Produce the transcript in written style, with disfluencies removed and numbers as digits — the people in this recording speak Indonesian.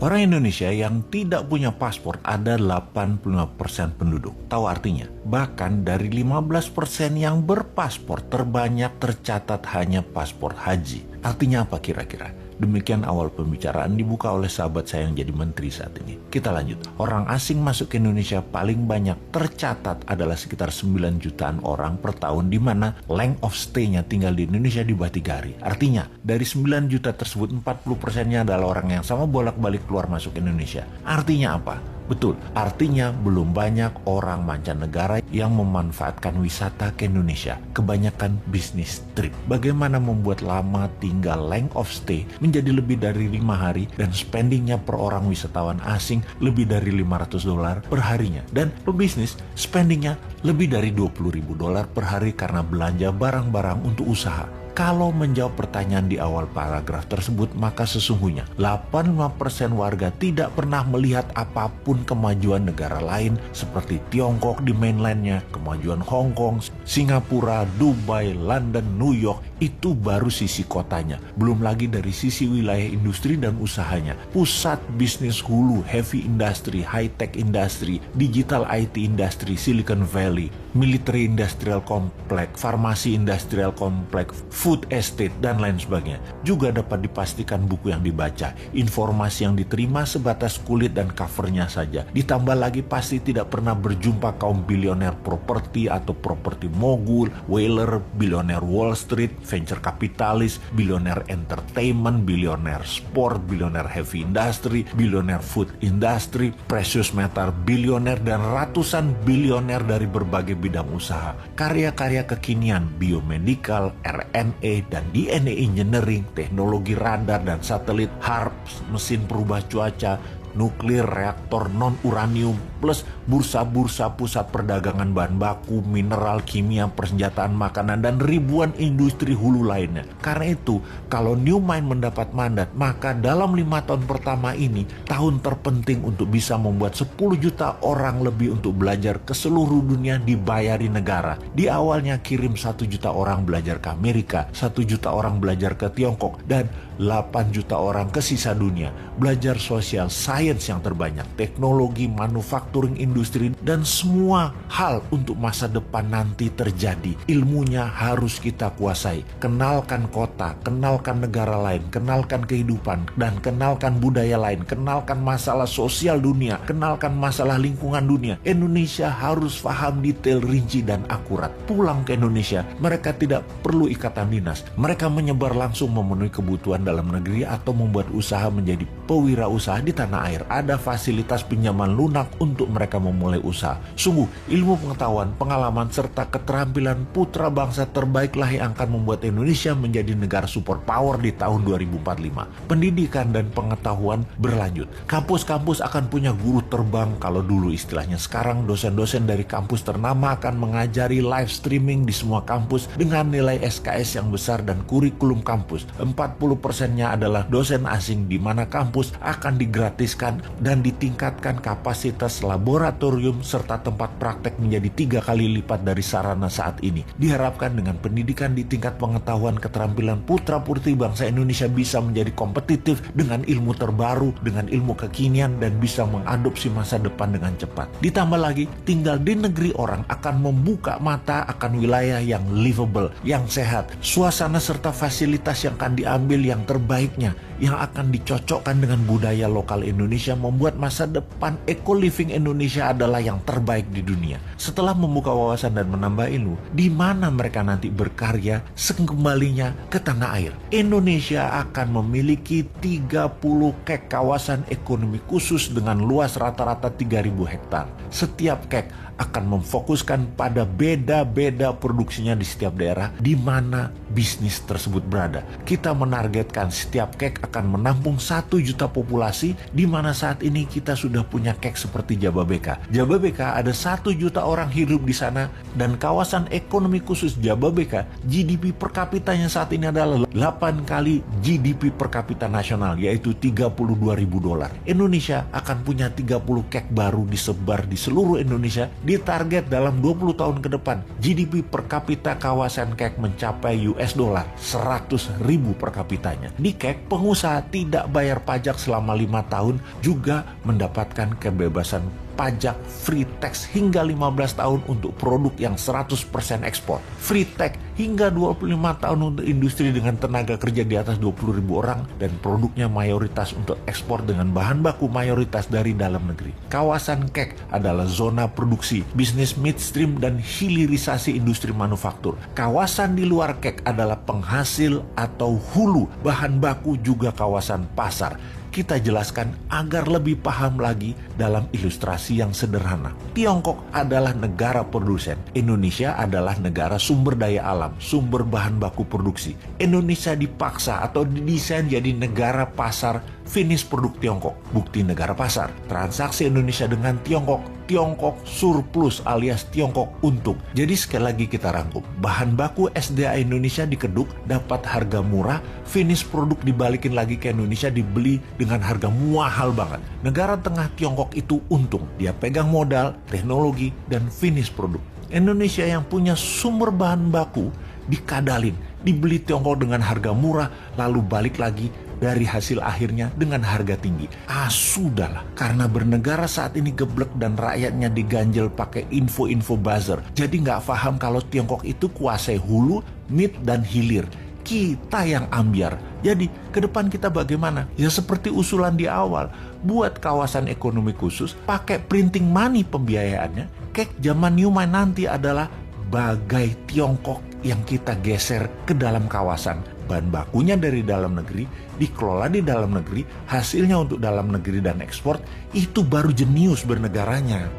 Orang Indonesia yang tidak punya paspor ada 85% penduduk. Tahu artinya? Bahkan dari 15% yang berpaspor terbanyak tercatat hanya paspor haji. Artinya apa kira-kira? Demikian awal pembicaraan dibuka oleh sahabat saya yang jadi menteri saat ini. Kita lanjut. Orang asing masuk ke Indonesia paling banyak tercatat adalah sekitar 9 jutaan orang per tahun, di mana length of stay-nya tinggal di Indonesia di bawah 3 hari. Artinya, dari 9 juta tersebut 40%-nya adalah orang yang sama bolak-balik keluar masuk Indonesia. Artinya apa? Betul, artinya belum banyak orang mancanegara yang memanfaatkan wisata ke Indonesia. Kebanyakan bisnis trip. Bagaimana membuat lama tinggal length of stay menjadi lebih dari 5 hari dan spendingnya per orang wisatawan asing lebih dari $500 per harinya. Dan pebisnis spendingnya lebih dari $20.000 per hari karena belanja barang-barang untuk usaha. Kalau menjawab pertanyaan di awal paragraf tersebut, maka sesungguhnya 85% warga tidak pernah melihat apapun kemajuan negara lain seperti Tiongkok di mainlandnya, kemajuan Hong Kong, Singapura, Dubai, London, New York. Itu baru sisi kotanya. Belum lagi dari sisi wilayah industri dan usahanya. Pusat bisnis hulu, heavy industry, high-tech industry, digital IT industry, Silicon Valley, military industrial complex, farmasi industrial complex, food estate, dan lain sebagainya. Juga dapat dipastikan buku yang dibaca, informasi yang diterima sebatas kulit dan covernya saja. Ditambah lagi pasti tidak pernah berjumpa kaum bilioner properti atau properti mogul, whaler, bilioner Wall Street, venture kapitalis, bilioner entertainment, bilioner sport, bilioner heavy industry, bilioner food industry, precious metal bilioner, dan ratusan bilioner dari berbagai bidang usaha. Karya-karya kekinian, biomedical, RNA dan DNA engineering, teknologi radar dan satelit, HARP, mesin perubah cuaca, nuklir, reaktor non-uranium, plus bursa-bursa pusat perdagangan bahan baku, mineral, kimia, persenjataan makanan, dan ribuan industri hulu lainnya. Karena itu, kalau New Mind mendapat mandat, maka dalam 5 tahun pertama ini, tahun terpenting untuk bisa membuat 10 juta orang lebih untuk belajar ke seluruh dunia dibayari negara. Di awalnya kirim 1 juta orang belajar ke Amerika, 1 juta orang belajar ke Tiongkok, dan 8 juta orang ke sisa dunia. Belajar sosial, sains yang terbanyak, teknologi, manufacturing, industri, dan semua hal untuk masa depan nanti terjadi. Ilmunya harus kita kuasai. Kenalkan kota, kenalkan negara lain, kenalkan kehidupan, dan kenalkan budaya lain, kenalkan masalah sosial dunia, kenalkan masalah lingkungan dunia. Indonesia harus paham detail, rinci, dan akurat. Pulang ke Indonesia, mereka tidak perlu ikatan dinas. Mereka menyebar langsung memenuhi kebutuhan dalam negeri atau membuat usaha menjadi pewirausaha di tanah air. Ada fasilitas pinjaman lunak untuk mereka memulai usaha. Sungguh, ilmu pengetahuan, pengalaman, serta keterampilan putra bangsa terbaiklah yang akan membuat Indonesia menjadi negara super power di tahun 2045. Pendidikan dan pengetahuan berlanjut. Kampus-kampus akan punya guru terbang kalau dulu istilahnya. Sekarang dosen-dosen dari kampus ternama akan mengajari live streaming di semua kampus dengan nilai SKS yang besar dan kurikulum kampus. 40%-nya adalah dosen asing, di mana kampus akan digratiskan dan ditingkatkan kapasitas laboratorium serta tempat praktek menjadi 3 kali lipat dari sarana saat ini. Diharapkan dengan pendidikan di tingkat pengetahuan, keterampilan putra-putri bangsa Indonesia bisa menjadi kompetitif dengan ilmu terbaru, dengan ilmu kekinian, dan bisa mengadopsi masa depan dengan cepat. Ditambah lagi, tinggal di negeri orang akan membuka mata akan wilayah yang livable, yang sehat, suasana serta fasilitas yang akan diambil yang terbaiknya, yang akan dicocokkan dengan budaya lokal Indonesia, membuat masa depan eco-living Indonesia adalah yang terbaik di dunia. Setelah membuka wawasan dan menambah ilmu, di mana mereka nanti berkarya sekembalinya ke tanah air. Indonesia akan memiliki 30 kek kawasan ekonomi khusus dengan luas rata-rata 3.000 hektar. Setiap kek akan memfokuskan pada beda-beda produksinya di setiap daerah di mana bisnis tersebut berada. Kita menargetkan setiap kek akan menampung 1 juta populasi, di mana saat ini kita sudah punya kek seperti Jababeka. Jababeka. Jababeka ada 1 juta orang hidup di sana, dan kawasan ekonomi khusus Jababeka, GDP per kapitanya saat ini adalah 8 kali GDP per kapita nasional, yaitu $32.000. Indonesia akan punya 30 kek baru disebar di seluruh Indonesia. Ditarget dalam 20 tahun ke depan, GDP per kapita kawasan kek mencapai $100.000 per kapitanya. Di kek, pengusaha tidak bayar pajak selama 5 tahun, juga mendapatkan kebebasan pajak free tax hingga 15 tahun untuk produk yang 100% ekspor. Free tax hingga 25 tahun untuk industri dengan tenaga kerja di atas 20.000 orang, dan produknya mayoritas untuk ekspor dengan bahan baku mayoritas dari dalam negeri. Kawasan kek adalah zona produksi, bisnis midstream, dan hilirisasi industri manufaktur. Kawasan di luar kek adalah penghasil atau hulu bahan baku, juga kawasan pasar. Kita jelaskan agar lebih paham lagi dalam ilustrasi yang sederhana. Tiongkok adalah negara produsen. Indonesia adalah negara sumber daya alam, sumber bahan baku produksi. Indonesia dipaksa atau didesain jadi negara pasar finish produk Tiongkok. Bukti negara pasar, transaksi Indonesia dengan Tiongkok surplus alias Tiongkok untung. Jadi sekali lagi kita rangkum, bahan baku SDA Indonesia dikeduk, dapat harga murah, finish produk dibalikin lagi ke Indonesia, dibeli dengan harga mahal banget. Negara tengah Tiongkok itu untung, dia pegang modal, teknologi, dan finish produk. Indonesia yang punya sumber bahan baku dikadalin, dibeli Tiongkok dengan harga murah, lalu balik lagi dari hasil akhirnya dengan harga tinggi. Sudahlah, karena bernegara saat ini geblek dan rakyatnya diganjel pakai info-info buzzer. Jadi nggak paham kalau Tiongkok itu kuasai hulu, mid, dan hilir. Kita yang ambiar. Jadi ke depan kita bagaimana? Ya seperti usulan di awal, buat kawasan ekonomi khusus, pakai printing money pembiayaannya. Kek zaman Newman nanti adalah bagai Tiongkok yang kita geser ke dalam kawasan. Bahan bakunya dari dalam negeri, dikelola di dalam negeri, hasilnya untuk dalam negeri dan ekspor, itu baru jenius bernegaranya.